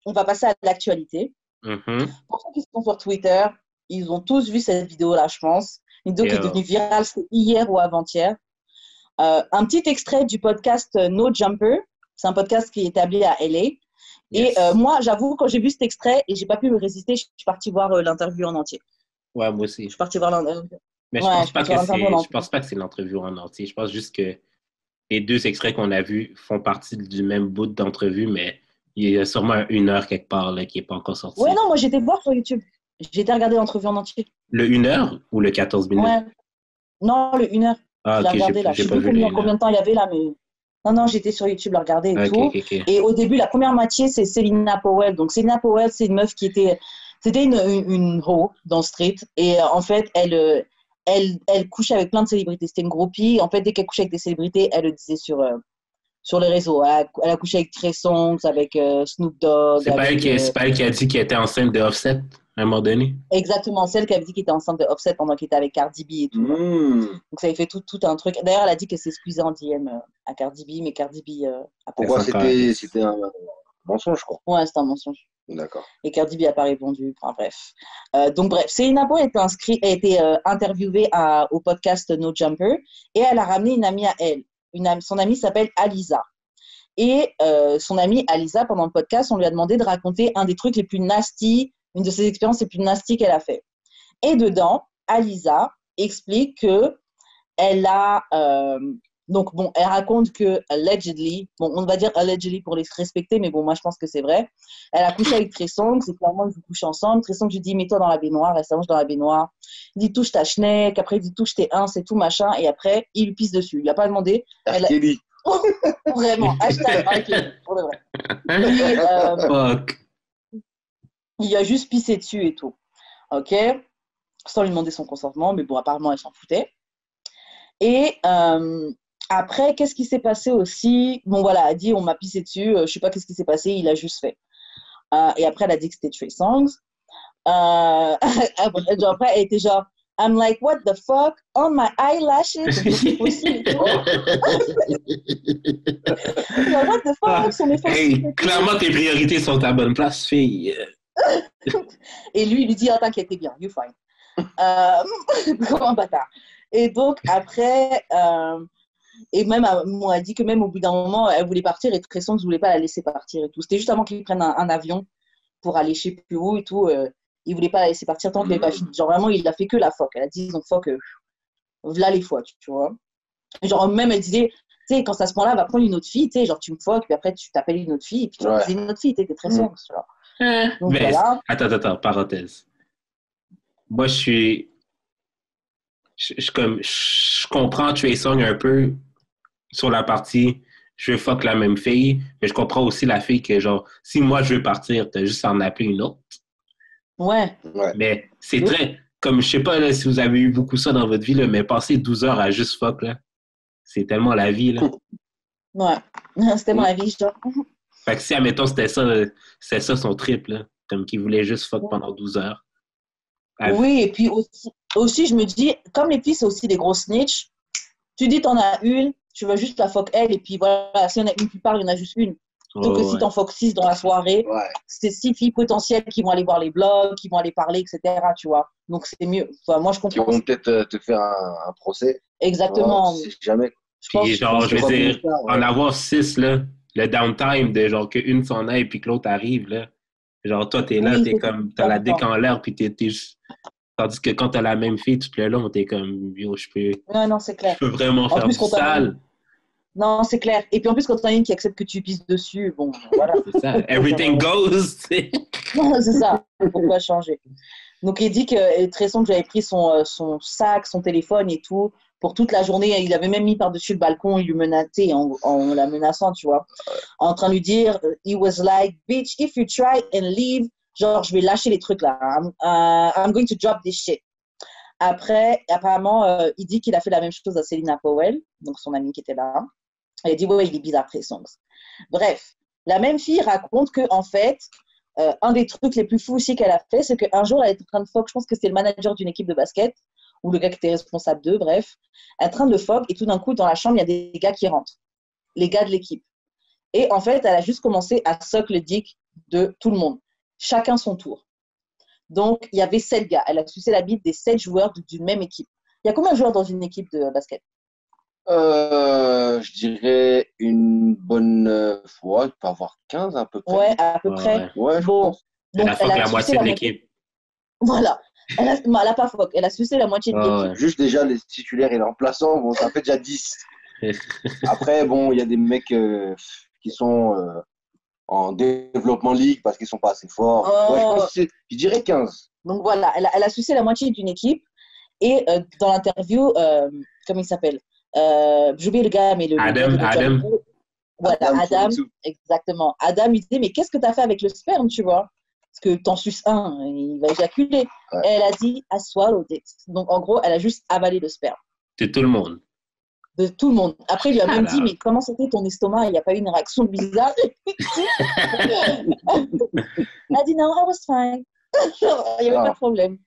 on va passer à l'actualité. Mhm. Pour ceux qui sont sur Twitter, ils ont tous vu cette vidéo-là, je pense. Une vidéo qui est devenue virale, c'est hier ou avant-hier. Un petit extrait du podcast No Jumper. C'est un podcast qui est établi à LA. Yes. Et moi, j'avoue, quand j'ai vu cet extrait et j'ai pas pu me résister, je suis partie voir l'interview en entier. Ouais, moi aussi. Je suis partie voir l'interview. Mais je pense pas que c'est l'entrevue en entier. Je pense juste que les deux extraits qu'on a vus font partie du même bout d'entrevue, mais il y a sûrement 1 heure quelque part là, qui n'est pas encore sorti. Ouais, non, moi j'étais voir sur YouTube. J'ai été regarder l'entrevue en entier. Le 1 heure ou le 14 minutes? Ouais. Non, le 1 heure. Ah, Je l'ai ok, regardé là. Je sais plus combien de temps il y avait là, mais. Non, j'étais sur YouTube la regarder et tout. Ok. Et au début, la première moitié, c'est Selena Powell. Donc, Selena Powell, c'est une meuf qui était. C'était une ho dans Street. Et en fait, elle couchait avec plein de célébrités. C'était une groupie. En fait, dès qu'elle couchait avec des célébrités, elle le disait sur les réseaux. Elle a couché avec Trey Songz, avec Snoop Dogg. C'est pas elle qui a dit qu'elle était enceinte de Offset à un moment donné? Exactement, celle qui avait dit qu'elle était enceinte de Offset pendant qu'elle était avec Cardi B et tout. Donc ça avait fait tout un truc. D'ailleurs, elle a dit qu'elle s'excusait en DM à Cardi B, mais Cardi B a pas Pourquoi c'était un mensonge, quoi? Ouais, c'était un mensonge. D'accord. Et Cardi B n'a pas répondu. Enfin, bref. Donc bref, Selena Powell a été interviewée au podcast No Jumper et elle a ramené une amie à elle. Son amie s'appelle Aliza. Et son amie Aliza, pendant le podcast, on lui a demandé de raconter un des trucs les plus nasty, une de ses expériences les plus nasty qu'elle a fait. Et dedans, Aliza explique que elle a... donc, bon, elle raconte que, allegedly, bon, on va dire allegedly pour les respecter, mais bon, moi, je pense que c'est vrai. Elle a couché avec Trey Songz, c'est clairement, ils couchent ensemble. Trey Songz lui dit, mets-toi dans la baignoire, elle s'allonge dans la baignoire. Il dit, touche ta schneck, après, il dit, touche tes uns, c'est tout, machin, et après, il lui pisse dessus. Il lui a pas demandé. Kelly. Vraiment, hashtag R. pour de vrai. Fuck. Il a juste pissé dessus et tout. Ok, sans lui demander son consentement, mais bon, apparemment, elle s'en foutait. Et après, qu'est-ce qui s'est passé aussi? Bon, voilà, elle a dit, on m'a pissé dessus, je sais pas qu'est-ce qui s'est passé, il a juste fait. Et après, elle a dit que c'était Trey Songz. Après, elle était genre, I'm like, what the fuck? On my eyelashes? C'est possible. Genre, what the fuck? Sur mes Hey, clairement, tes priorités sont à bonne place, fille. Et lui, il lui dit, oh, t'inquiète, t'es bien, you fine. Comme un bâtard. Et donc, après, et même, on a dit que même au bout d'un moment, elle voulait partir et Trey Songz ne voulait pas la laisser partir et tout. C'était juste avant qu'ils prennent un avion pour aller chez plus haut et tout. Il ne voulait pas la laisser partir tant qu'elle n'avait pas fini. Genre, vraiment, il a fait que la fuck. Elle a dit, donc, fuck, voilà les fois, tu vois. Genre, même, elle disait, tu sais, quand ça se prend là, va prendre une autre fille, tu sais, genre, tu me fuck, puis après, tu t'appelles une autre fille, et puis tu dis une autre fille, t'es Trey Songz, tu vois. Donc, mais, voilà. Attends, parenthèse. Moi, je comprends Trey Songz un peu sur la partie je veux fuck la même fille, mais je comprends aussi la fille que genre, si moi je veux partir, t'as juste à en appeler une autre. Ouais. Mais c'est très, comme je sais pas là, si vous avez eu beaucoup ça dans votre vie, là, mais passer 12 heures à juste fuck, là, c'est tellement la vie, là. Ouais, c'est tellement la vie, genre. Fait que si, admettons, c'était ça son trip, là, comme qu'il voulait juste fuck pendant 12 heures. Oui, et puis aussi, je me dis, comme les filles, c'est aussi des grosses snitch, tu dis t'en as une, tu vas juste la fuck elle, et puis voilà, si on a une qui parle, il y en a juste une. Donc, si t'en fuck 6 dans la soirée, c'est 6 filles potentielles qui vont aller voir les blogs, qui vont aller parler, etc., tu vois. Donc, c'est mieux. Enfin, moi, je comprends. Qui vont peut-être te faire un procès. Exactement. Si jamais. Puis, genre, je veux dire, en avoir 6, là, le downtime de genre qu'une s'en aille puis que l'autre arrive, là. Genre, toi, t'es là, t'es comme, t'as la dick en l'air, puis t'es juste. Tandis que quand t'as la même fille tout le long, t'es comme, yo, non, c'est clair. Je peux vraiment faire du sale. Non, c'est clair. Et puis en plus, quand t'en as une qui accepte que tu pisses dessus, bon, voilà. C'est ça. Everything goes. C'est ça. Pourquoi changer? Donc, il dit que Trey Songz j'avais pris son sac, son téléphone et tout pour toute la journée. Il avait même mis par-dessus le balcon, il lui menaçait en la menaçant, tu vois. En train de lui dire, he was like, bitch, if you try and leave, genre, je vais lâcher les trucs là. I'm going to drop this shit. Après, apparemment, il dit qu'il a fait la même chose à Selena Powell, donc son amie qui était là. Elle a dit, ouais, il est bizarre, Trey Songz. Bref, la même fille raconte qu'en fait, un des trucs les plus fous aussi qu'elle a fait, c'est qu'un jour, elle était en train de fuck, je pense que c'est le manager d'une équipe de basket, ou le gars qui était responsable d'eux, bref. Elle est en train de fuck, et tout d'un coup, dans la chambre, il y a des gars qui rentrent, les gars de l'équipe. Et en fait, elle a juste commencé à suck le dick de tout le monde. Chacun son tour. Donc, il y avait 7 gars. Elle a sucé la bite des 7 joueurs d'une même équipe. Il y a combien de joueurs dans une équipe de basket? Je dirais une bonne fois, il peut avoir 15 à peu près. Ouais, à peu près. Ouais, je bon, pense. donc elle a la moitié de l'équipe. Voilà. Elle a pas foc. Elle a sucé la moitié de l'équipe. Ouais. Juste déjà les titulaires et les remplaçants, bon, ça fait déjà 10. Après, bon, il y a des mecs qui sont en développement ligue parce qu'ils sont pas assez forts. Ouais, je pense que je dirais 15. Donc voilà, elle a sucé la moitié d'une équipe. Et dans l'interview, comment il s'appelle? J'ai oublié le gars, mais Adam. Voilà, Adam, exactement. Adam, il disait, mais qu'est-ce que tu as fait avec le sperme, tu vois? Parce que t'en suces un, il va éjaculer. Ouais. Et elle a dit, I swallowed it. Donc, en gros, elle a juste avalé le sperme. De tout le monde. De tout le monde. Après, il lui a même dit, mais comment c'était ton estomac? Il n'y a pas eu une réaction bizarre. Elle a dit, non, I was fine. Il n'y avait pas de problème.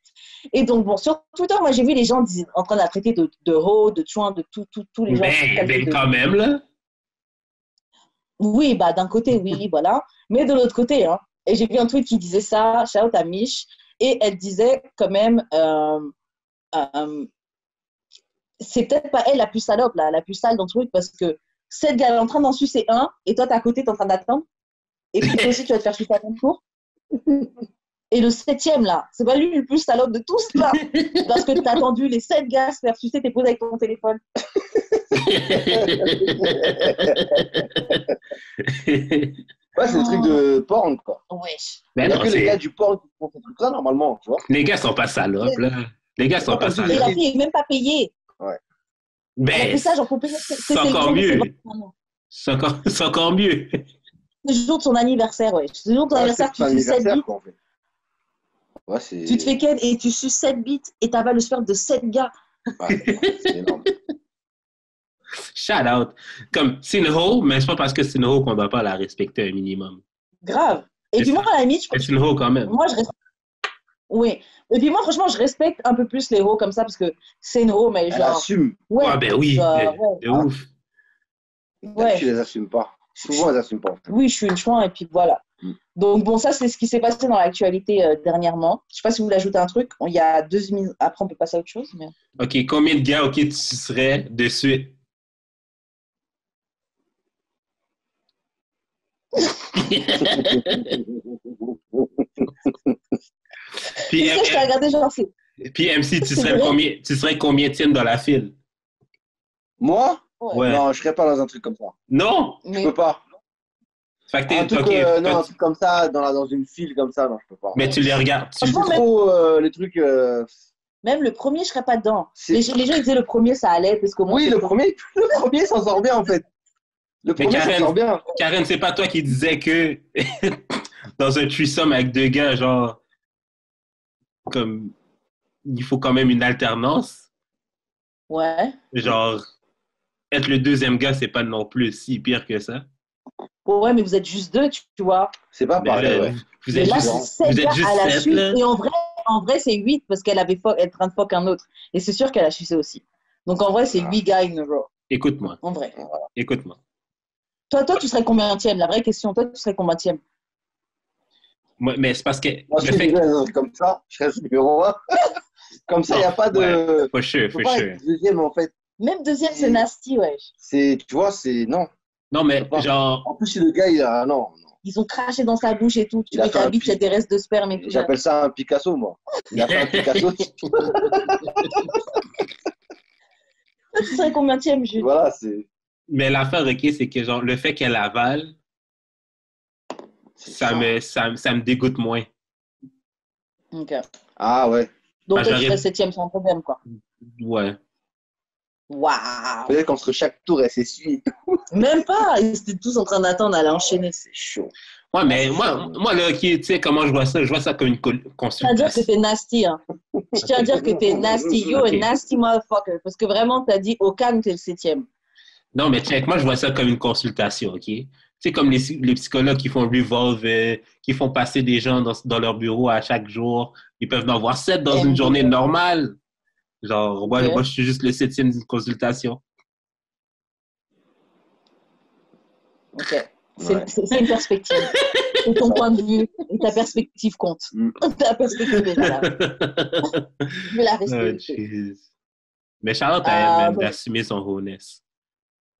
Et donc, bon, sur Twitter, moi, j'ai vu les gens en train de la traiter de ho, de chouin, de tous les gens. Mais quand même, là. Oui, bah, d'un côté, oui, voilà. Mais de l'autre côté, hein. Et j'ai vu un tweet qui disait ça, shout à Mich, et elle disait quand même, c'est peut-être pas elle la plus salope, là, la plus sale dans le truc, parce que cette gars est en train d'en sucer un, et toi, t'es à côté, t'es en train d'attendre, et puis toi aussi, tu vas te faire sucer à ton tour. Et le 7e, là, c'est pas lui le plus salope de tous, là, parce que t'as attendu les 7 gars se faire sucer, t'es posé avec ton téléphone. Ouais, c'est le truc de porn, quoi. Ouais. Il n'y a que les gars du porn qui font ces trucs-là, normalement, tu vois. Les gars sont pas salopes, là. Les gars sont pas salopes. Et la fille n'est même pas payée. Ouais. Ben, ça, j'en peux payer. C'est encore mieux. C'est encore mieux. C'est le jour de son anniversaire, ouais. C'est le jour de ton anniversaire, tu suces 7 bits. En fait. Ouais, tu te fais ken et tu suces 7 bits et t'avales le sperme de 7 gars. Ouais, c'est énorme. Shout out. Comme Sinho, mais c'est pas parce que Sinho qu'on doit pas la respecter un minimum. Grave. Et puis moi, à la limite, je Sinho quand même. Moi, je respecte. Oui. Et puis moi, franchement, je respecte un peu plus les héros comme ça parce que c'est une héros, mais genre. Elle assume. Ouais, ah, ben oui. De ouf. Ouais. Tu les assumes pas. Souvent, elles n'assument pas. En fait. Oui, je suis une chouin et puis voilà. Donc, bon, ça, c'est ce qui s'est passé dans l'actualité dernièrement. Je ne sais pas si vous voulez ajouter un truc. Il y a 2 minutes. Après, on peut passer à autre chose. Mais... OK. Combien de gars, OK, tu serais de suite? Puis, je t'ai regardé, genre, puis MC, tu serais combienième dans la file? Moi? Ouais. Non, je serais pas dans un truc comme ça. Non? Je peux pas. Fait que un truc, non, un truc comme ça, dans une file comme ça, non, je peux pas. Mais tu les regardes. C'est trop les trucs. Même le premier, je serais pas dedans. Les gens ils disaient le premier, ça allait. Parce que oui, le premier s'en sort bien, en fait. Le premier s'en sort bien. Karen, c'est pas toi qui disais que dans un threesome avec 2 gars, genre, comme, il faut quand même une alternance. Ouais. Genre, être le 2e gars, c'est pas non plus si pire que ça. Ouais, mais vous êtes juste 2, tu vois. C'est pas pareil, ouais. Vous êtes juste 7 à la suite. Et en vrai, c'est 8 parce qu'elle avait elle train de fuck un autre. Et c'est sûr qu'elle a sucé aussi. Donc en vrai, c'est 8 gars in a row. Écoute-moi. En vrai. Voilà. Écoute-moi. Toi, tu serais combienième? La vraie question, toi, tu serais combienième? Mais c'est parce que. Moi, je suis comme ça, je serais numéro 1. Comme ça, il n'y a pas de. Ouais, for sure. Deuxième, en fait. Même deuxième, c'est nasty, ouais. Tu vois, c'est. Non. Non, mais genre. En plus, si le gars, il a. Non. Ils ont craché dans sa bouche et tout. Tu mets ta bite, il y a des restes de sperme et tout. J'appelle ça un Picasso, moi. Il a fait un Picasso. Tu serais combienième, Jules? Voilà, c'est. Mais l'affaire, OK, c'est que genre, le fait qu'elle avale, ça me dégoûte moins. OK. Ah ouais. Donc, tu serais 7e sans problème, quoi. Ouais. Waouh! Peut-être qu'entre chaque tour, elle s'essuie. Même pas! Ils étaient tous en train d'attendre à l'enchaîner. C'est chaud. Ouais, mais moi là, tu sais comment je vois ça? Je vois ça comme une consultation. Je tiens à dire que t'es nasty, hein. Je tiens à dire que t'es nasty. You're a nasty motherfucker. Parce que vraiment, t'as dit au calme, t'es le 7e. Non, mais check, moi, je vois ça comme une consultation, OK? Tu sais, comme les psychologues qui font revolve, qui font passer des gens dans leur bureau à chaque jour. Ils peuvent en avoir 7 dans une journée normale. Genre, moi, je suis juste le 7e d'une consultation. OK. C'est une perspective. Et ton point de vue et ta perspective compte. Ta perspective est là. Je vais la respecter. Mais Charlotte a même assumé son wholeness.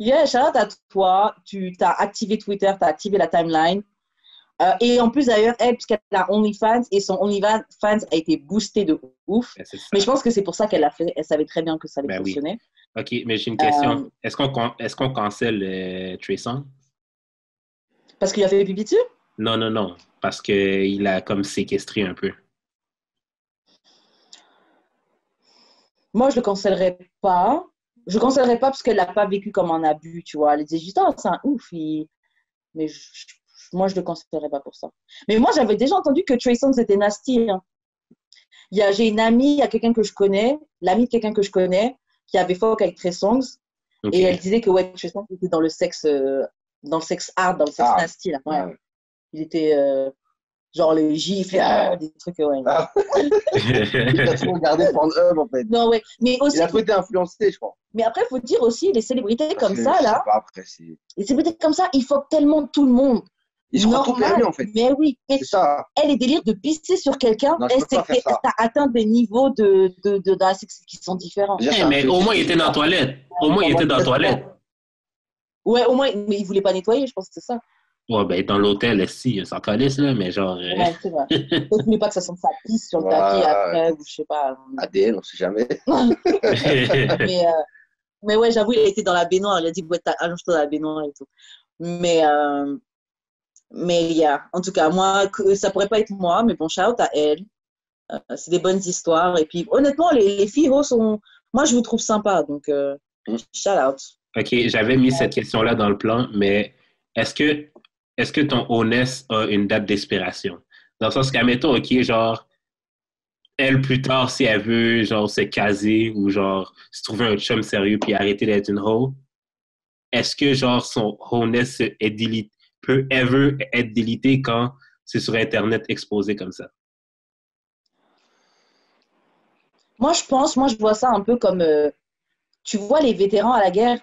Yeah, Charlotte, à toi, tu as activé Twitter, tu as activé la timeline. Et en plus, d'ailleurs, elle, puisqu'elle a OnlyFans, et son OnlyFans a été boosté de ouf. Mais je pense que c'est pour ça qu'elle l'a fait. Elle savait très bien que ça allait fonctionner. Oui. OK, mais j'ai une question. Est-ce qu'on cancelle Trey Songz? Parce qu'il a fait pipi dessus? Non. Parce qu'il a comme séquestré un peu. Moi, je le cancellerais pas. Je le cancellerais pas parce qu'elle l'a pas vécu comme un abus, tu vois. Elle disait juste, oh, c'est un ouf. Mais moi, je le cancellerais pas pour ça. Mais moi, j'avais déjà entendu que Trey Songz était nasty. Hein. J'ai une amie, il y a quelqu'un que je connais, l'amie de quelqu'un que je connais, qui avait fuck avec Trey Songz. Okay. Et elle disait que Trey Songz était dans le sexe hard, dans le sexe nasty. Là. Ouais. Il était genre les gifles, des trucs, ouais. Il a trop regardé Pornhub, en fait. Non, ouais. Mais aussi, il a été influencé, je crois. Mais après, il faut dire aussi, les célébrités comme ça, là, après, les célébrités comme ça, ils fuck tellement tout le monde. Ils sont trop permis, en fait. Mais oui. C'est ça. Elle, les délires de pisser sur quelqu'un, t'as atteint des niveaux de la sexe qui sont différents. Mais au moins, il était dans la toilette. Au moins, il était dans la toilette. Ouais, au moins, mais il voulait pas nettoyer, je pense que c'est ça. Ouais, ben, dans l'hôtel, si, ça calisse, là, mais genre. Ouais, c'est vrai. Peut-être mais pas que ça sente sa pisse sur le tapis après, ou je sais pas. ADN, on sait jamais. Mais ouais, j'avoue, il a été dans la baignoire. Il a dit, ouais, allonge-toi dans la baignoire et tout. Mais en tout cas, moi, ça pourrait pas être moi, mais bon, shout à elle. C'est des bonnes histoires. Et puis, honnêtement, les filles sont. Moi, je vous trouve sympa, donc shout out. OK, j'avais mis cette question-là dans le plan, mais est-ce que ton honnête a une date d'expiration? Dans le sens qu'admettons, OK, genre, elle, plus tard, si elle veut, genre, se caser ou, genre, se trouver un chum sérieux puis arrêter d'être une hoe, est-ce que, genre, son honnête peut ever être délité quand c'est sur Internet exposé comme ça? Moi, je vois ça un peu comme, tu vois les vétérans à la guerre,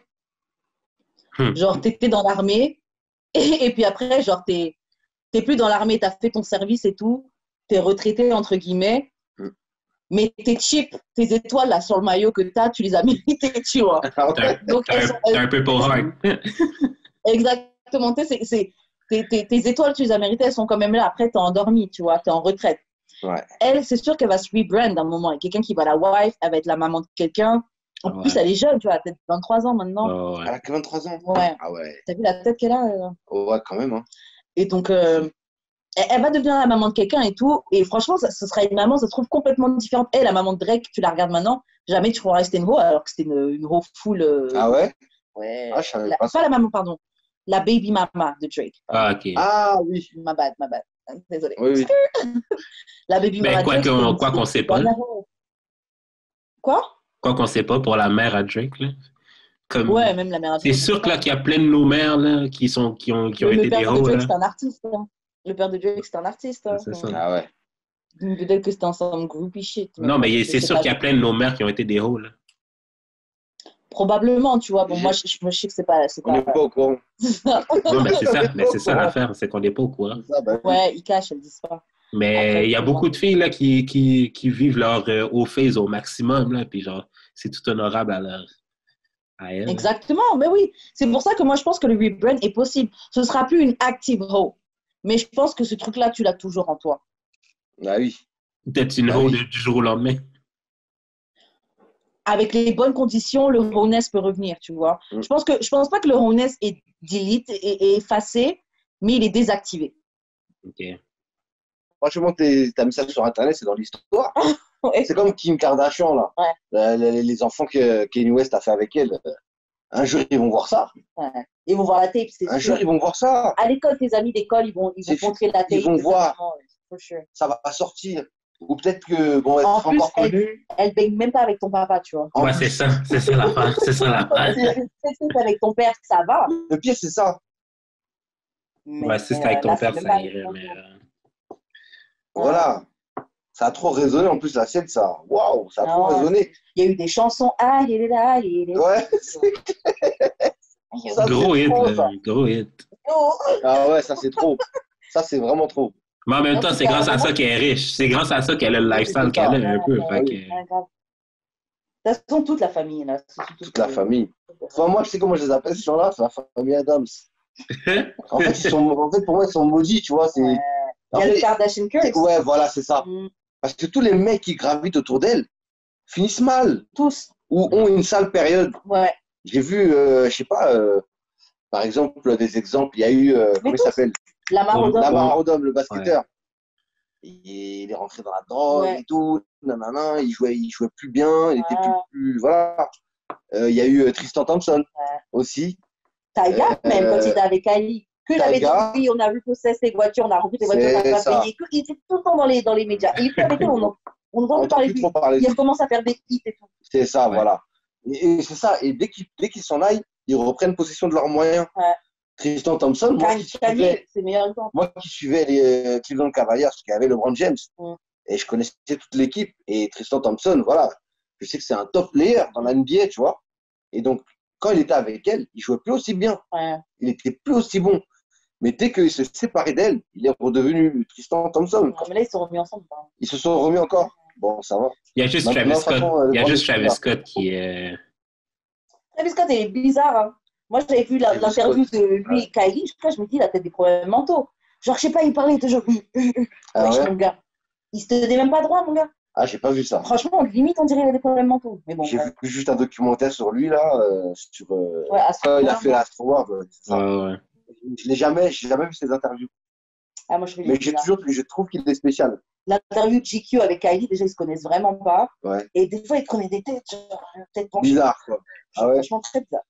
genre, t'étais dans l'armée, et puis après, genre, t'es plus dans l'armée, t'as fait ton service et tout, t'es retraité, entre guillemets, mais tes chips, tes étoiles là sur le maillot que tu les as méritées, tu vois. Donc, t'es un peu pour Exactement, tes étoiles, tu les as méritées, elles sont quand même là. Après, t'es endormi, tu vois, t'es en retraite. Ouais. Elle, c'est sûr qu'elle va se rebrand à un moment. Quelqu'un qui va la wife, elle va être la maman de quelqu'un. En plus, elle est jeune, tu vois, peut-être 23 ans maintenant. Elle a que 23 ans? Ouais. Ah ouais. T'as vu la tête qu'elle a? Ouais, quand même. Hein. Et donc, elle va devenir la maman de quelqu'un et tout. Et franchement, ce sera une maman, ça se trouve complètement différente. Elle, la maman de Drake, tu la regardes maintenant, jamais tu pourras rester une hoe, alors que c'était une hoe full. Ah ouais? Ouais. Ah, je savais pas ça. Pas la maman, pardon. La baby mama de Drake. Ah, ok. Ah oui. Ma bad. Désolée. Oui. La baby mama de Drake. Quoi qu'on sait pas. Quoi qu'on sait pas pour la mère à Drake, là. Comme, ouais, même la mère à Drake. C'est sûr que là, qu'il y a plein de nos mères là, qui ont été des héros. Le père de Drake, c'est un artiste. Hein. Le père de Drake, c'est un artiste. Hein. C'est ça. Ah ouais. Peut-être que c'était ensemble groupie shit. Non, mais c'est sûr qu'il y a plein de nos mères qui ont été des héros, là. Probablement, tu vois. Bon, moi, je sais que c'est pas. On n'est pas au courant. Non, mais c'est ça l'affaire, c'est qu'on n'est pas au courant. Ouais, ils cachent, elles disent pas. Mais il y a beaucoup de filles là, qui vivent leur haut phase au maximum, là, puis genre, c'est tout honorable à elles. Exactement, mais oui. C'est pour ça que moi, je pense que le rebrand est possible. Ce ne sera plus une active hoe. Mais je pense que ce truc-là, tu l'as toujours en toi. Ah oui. Peut-être une hoe du jour au lendemain. Avec les bonnes conditions, le hoe-ness peut revenir, tu vois. Je pense pas que le hoe-ness est delete et effacé, mais il est désactivé. OK. Franchement, t'as mis ça sur Internet, c'est dans l'histoire. Ouais. C'est comme Kim Kardashian, là. Ouais. Les enfants que Kanye West a fait avec elle. Un jour, ils vont voir ça. Ouais. Ils vont voir la tape, c'est sûr. Un jour, ils vont voir ça. À l'école, tes amis d'école, ils vont montrer la tape. Ils vont voir. Ça va pas sortir. Ou peut-être que, bon, elle sera encore connue. Elle baigne même pas avec ton papa, tu vois. Ouais, c'est ça l'affaire. C'est ça l'affaire. C'est avec ton père, ça va. Le pire, c'est ça. Ouais, si c'est avec ton père, ça irait, mais... Voilà. Ça a trop résonné, en plus, la scène, ça. Waouh, ça a trop résonné. Il y a eu des chansons. Ah, il est là, il est là. Ouais, c'est clair. Gros hit. Ah ouais, ça, c'est trop. Ça, c'est vraiment trop. Mais en même temps, c'est grâce à ça qu'elle est riche. C'est grâce à ça qu'elle a le lifestyle qu'elle a un peu. De toute façon, toute la famille, là. Toute la famille. Enfin, moi, je sais comment je les appelle, ces gens-là, c'est la famille Adams. En fait, pour moi, ils sont maudits, tu vois. Il y a le Kardashian Curse. Ouais, voilà, c'est ça. Parce que tous les mecs qui gravitent autour d'elle finissent mal. Tous. Ou ont une sale période. Ouais. J'ai vu, je sais pas, par exemple, des exemples. Il y a eu, comment il s'appelle? Lamar Odom, le basketteur. Ouais. Il est rentré dans la drogue et tout. Nanana, il jouait plus bien. Il était plus. Voilà. Il y a eu Tristan Thompson aussi. Taiga, même quand il était avec Ali. Que j'avais dit, oui, on a vu possesser les voitures, on a rempli les voitures, on n'a pas payé. Il était tout le temps dans les médias. Et puis avec eux, on entend parler de lui. Il commence à faire des hits et tout. C'est ça, voilà. Et c'est ça. Et dès qu'ils s'en aillent, ils reprennent possession de leurs moyens. Ouais. Tristan Thompson, moi qui suivais les Cleveland Cavaliers, qui avait LeBron James, et je connaissais toute l'équipe. Et Tristan Thompson, voilà, je sais que c'est un top player dans la NBA, tu vois. Et donc, quand il était avec elle, il jouait plus aussi bien. Ouais. Il était plus aussi bon. Mais dès qu'il se séparait d'elle, il est redevenu Tristan Thompson. Ouais, mais là, ils se sont remis ensemble. Ils se sont remis encore. Bon, ça va. Il y a juste Travis Scott. Il y a juste Travis Scott qui est. Travis Scott est bizarre. Hein. Moi, j'avais vu l'interview de lui et Kylie. Je me dis, il a peut-être des problèmes mentaux. Genre, je sais pas, il parlait toujours. Mon gars. Il se tenait même pas droit, mon gars. Ah, j'ai pas vu ça. Franchement, limite, on dirait qu'il a des problèmes mentaux. Mais bon, j'ai vu juste un documentaire sur lui, là, sur. Il a fait l'Astro World. Ouais. Je n'ai jamais vu ses interviews. Ah, moi, mais je trouve qu'il est spécial. L'interview de GQ avec Kylie, déjà, ils se connaissent vraiment pas. Ouais. Et des fois, ils prenaient des têtes, genre, têtes penchées. Bizarre, quoi. Ah ouais. Franchement, très bizarre.